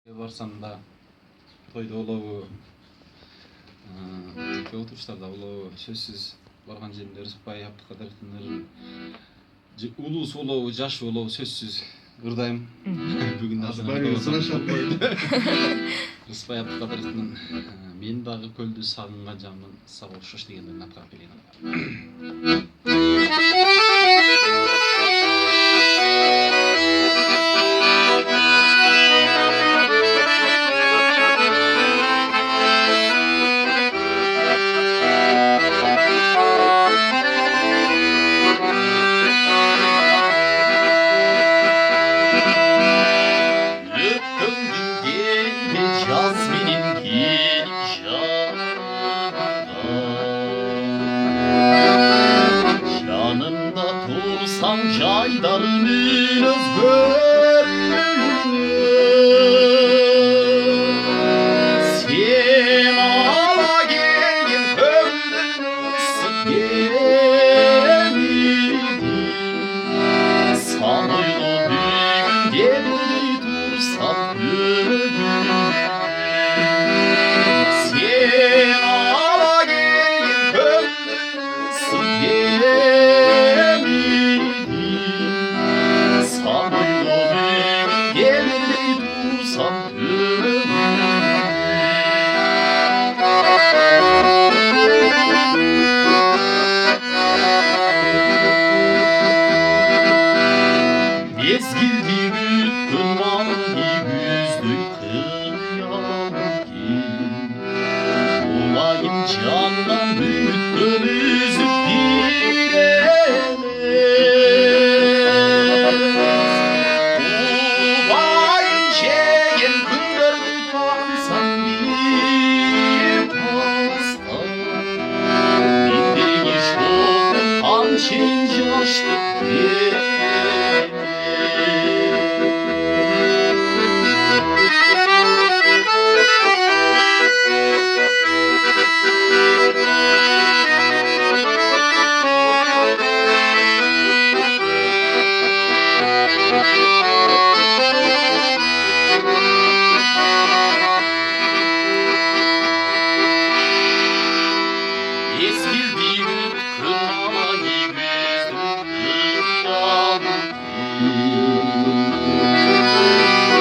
Барсам да тойда улабы, отыруштарда улабы, сөзсүз барган жеринде Рыспай Абдыкадыровдун улуусу улабы, жашы улабы сөзсүз ырдайм. Бүгүн Рыспай Абдыкадыровдун мен дагы көлдү сагынган жамын сага окшош дегенден аткарып келген. Yanımda dursan caydarın özgürlüğünü sen ala gelin ömrün ısıt gelmedin sanıyla bir geldi dursam ömrün sen ala gelin ömrün ısıt Mezgildi bütkün mangi yüzdü kıyamam ki Olayım candan bütkün üzüp bilemez Olayım şeyin kındırdı kalsan bir pasta Bildiği şokun ançince açtık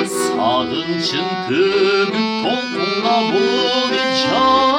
Sağınçın tümü topluna bu can